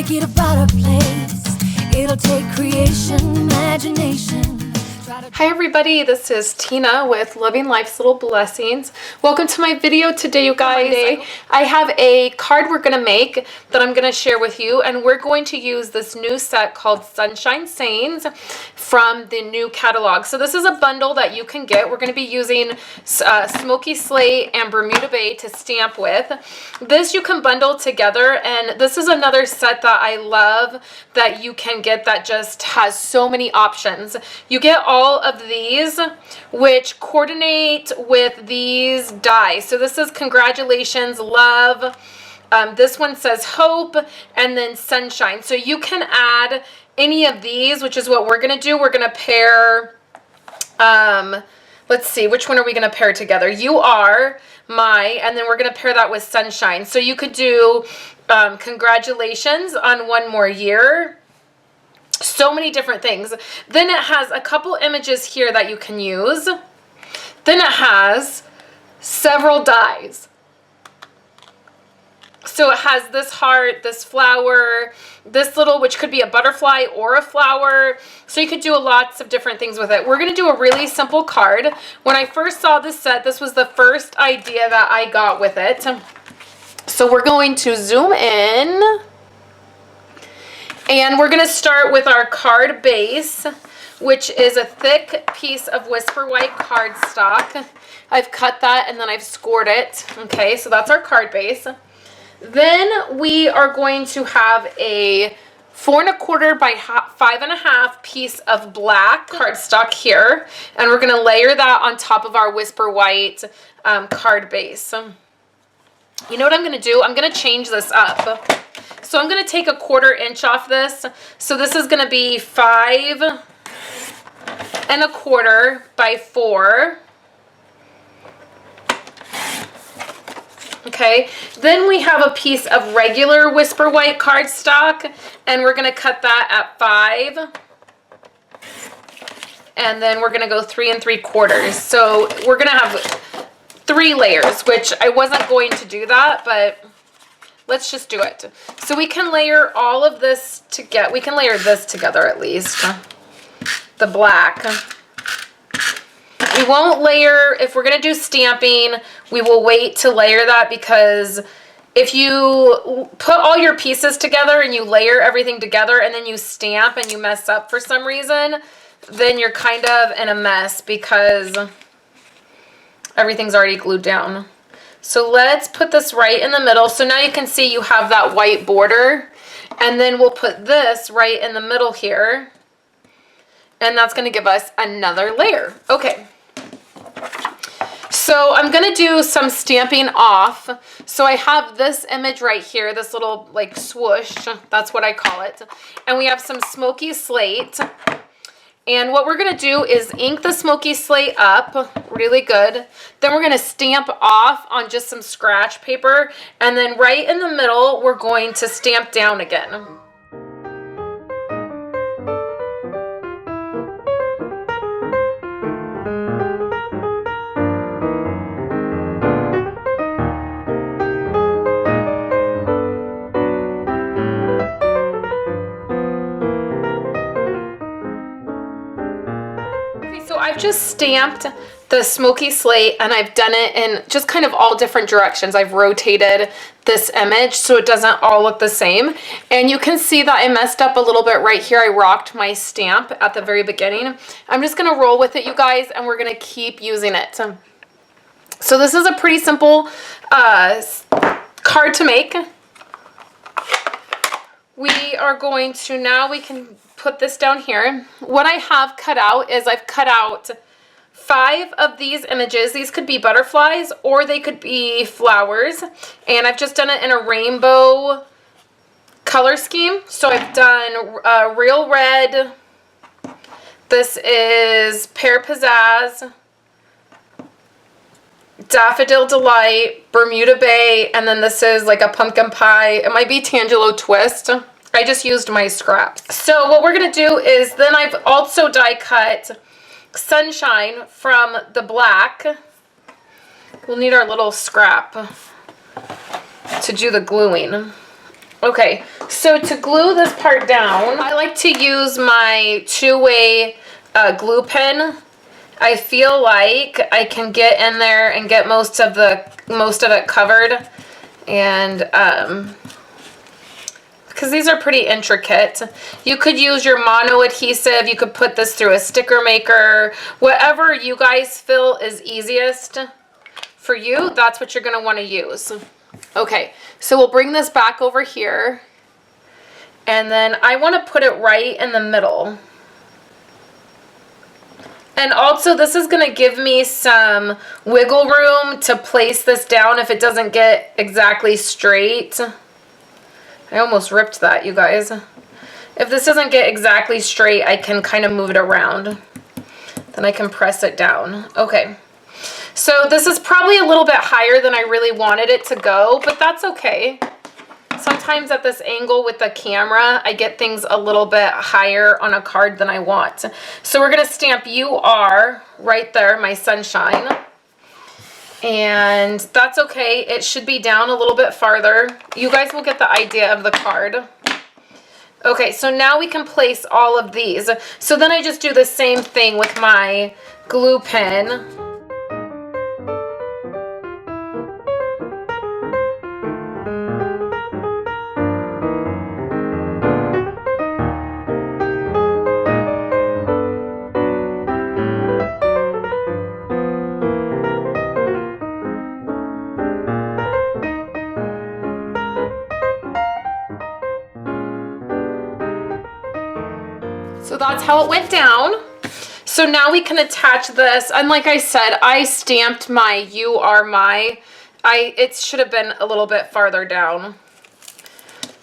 make it a better place. It'll take creation, imagination. Hi everybody, this is Tina with Loving Life's Little Blessings. Welcome to my video today, you guys. I have a card we're going to make that I'm going to share with you, and we're going to use this new set called Sunshine Sayings from the new catalog. So this is a bundle that you can get. We're going to be using Smoky Slate and Bermuda Bay to stamp with. This you can bundle together, and this is another set that I love that you can get that just has so many options. You get all of these which coordinate with these dies. So this is congratulations, love. This one says hope, and then sunshine. So you can add any of these, which is what we're going to do. We're going to pair, let's see, which one are we going to pair together? You are, my, and then we're going to pair that with sunshine. So you could do congratulations on one more year. So many different things. Then it has a couple images here that you can use. Then it has several dies. So it has this heart, this flower, this little, which could be a butterfly or a flower. So you could do lots of different things with it. We're going to do a really simple card. When I first saw this set, this was the first idea that I got with it. So we're going to zoom in. And we're going to start with our card base, which is a thick piece of Whisper White cardstock. I've cut that and then I've scored it. Okay, so that's our card base. Then we are going to have a 4 1/4 by 5 1/2 piece of black cardstock here. And we're going to layer that on top of our Whisper White card base. You know what I'm going to do? I'm going to change this up. So I'm going to take a 1/4 inch off this. So this is going to be 5 1/4 by 4. Okay. Then we have a piece of regular Whisper White cardstock, and we're going to cut that at 5. And then we're going to go 3 3/4. So we're going to have 3 layers, which I wasn't going to do that, but let's just do it. So we can layer all of this together. We can layer this together at least. The black. We won't layer, if we're going to do stamping, we will wait to layer that, because if you put all your pieces together and you layer everything together and then you stamp and you mess up for some reason, then you're kind of in a mess because everything's already glued down. So let's put this right in the middle. So now you can see you have that white border. And then we'll put this right in the middle here. And that's going to give us another layer. Okay. So I'm going to do some stamping off. So I have this image right here, this little like swoosh. That's what I call it. And we have some Smoky Slate. And what we're going to do is ink the Smoky Slate up really good. Then we're going to stamp off on just some scratch paper. And then right in the middle, we're going to stamp down again. I've just stamped the Smoky Slate, and I've done it in just kind of all different directions. I've rotated this image so it doesn't all look the same. And you can see that I messed up a little bit right here. I rocked my stamp at the very beginning. I'm just going to roll with it, you guys, and we're going to keep using it. So this is a pretty simple card to make. We are going to, now we can put this down here. What I have cut out is I've cut out 5 of these images. These could be butterflies or they could be flowers. And I've just done it in a rainbow color scheme. So I've done Real Red. This is Pear Pizzazz, Daffodil Delight, Bermuda Bay, and then this is like a pumpkin pie. It might be Tangelo Twist. I just used my scraps. So what we're going to do is then I've also die cut Sunshine from the black. We'll need our little scrap to do the gluing. Okay, so to glue this part down, I like to use my two-way glue pen. I feel like I can get in there and get most of it covered, and because these are pretty intricate. You could use your mono adhesive. You could put this through a sticker maker. Whatever you guys feel is easiest for you, that's what you're going to want to use. Okay, so we'll bring this back over here. And then I want to put it right in the middle. And also this is going to give me some wiggle room to place this down if it doesn't get exactly straight. I almost ripped that, you guys. If this doesn't get exactly straight, I can kind of move it around. Then I can press it down. Okay. So this is probably a little bit higher than I really wanted it to go, but that's okay. Sometimes at this angle with the camera, I get things a little bit higher on a card than I want. So we're going to stamp "You Are" right there, my sunshine. And that's okay. It should be down a little bit farther. You guys will get the idea of the card. Okay, so now we can place all of these. So then I just do the same thing with my glue pen. So that's how it went down. So now we can attach this. And like I said, I stamped my "You Are My." It should have been a little bit farther down.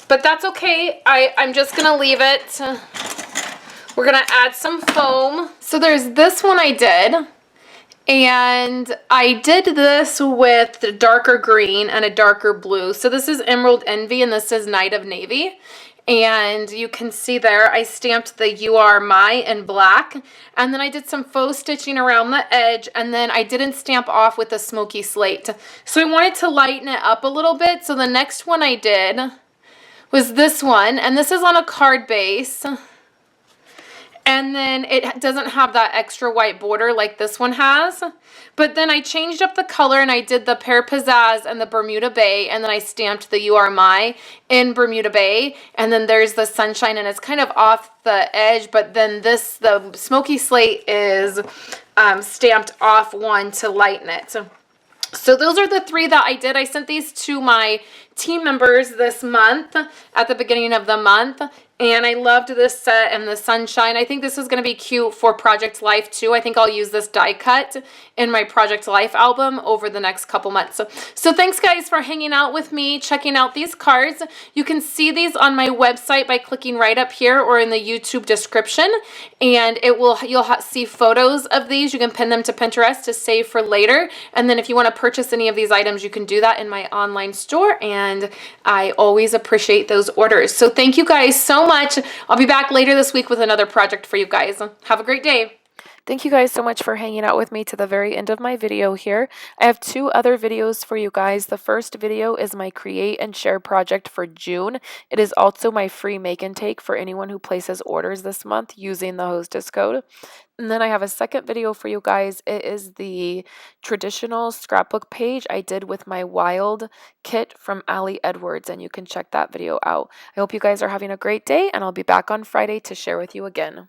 But that's okay. I'm just going to leave it. We're going to add some foam. So there's this one I did. And I did this with darker green and a darker blue. So this is Emerald Envy and this is Night of Navy. And you can see there I stamped the "You Are My" in black, and then I did some faux stitching around the edge, and then I didn't stamp off with a smoky slate. So I wanted to lighten it up a little bit. So the next one I did was this one, and this is on a card base. And then it doesn't have that extra white border like this one has. But then I changed up the color and I did the Pear Pizzazz and the Bermuda Bay. And then I stamped the "You Are My" in Bermuda Bay. And then there's the sunshine and it's kind of off the edge. But then the smoky slate is stamped off one to lighten it. So those are the three that I did. I sent these to my team members this month at the beginning of the month. And I loved this set and the sunshine. I think this is going to be cute for Project Life too. I think I'll use this die cut in my Project Life album over the next couple months. So thanks guys for hanging out with me, checking out these cards. You can see these on my website by clicking right up here or in the YouTube description. And you'll see photos of these. You can pin them to Pinterest to save for later. And then if you want to purchase any of these items, you can do that in my online store. And I always appreciate those orders. So thank you guys so much. I'll be back later this week with another project for you guys. Have a great day. Thank you guys so much for hanging out with me to the very end of my video here. I have 2 other videos for you guys. The first video is my create and share project for June. It is also my free make and take for anyone who places orders this month using the hostess code. And then I have a second video for you guys. It is the traditional scrapbook page I did with my wild kit from Ali Edwards, and you can check that video out. I hope you guys are having a great day, and I'll be back on Friday to share with you again.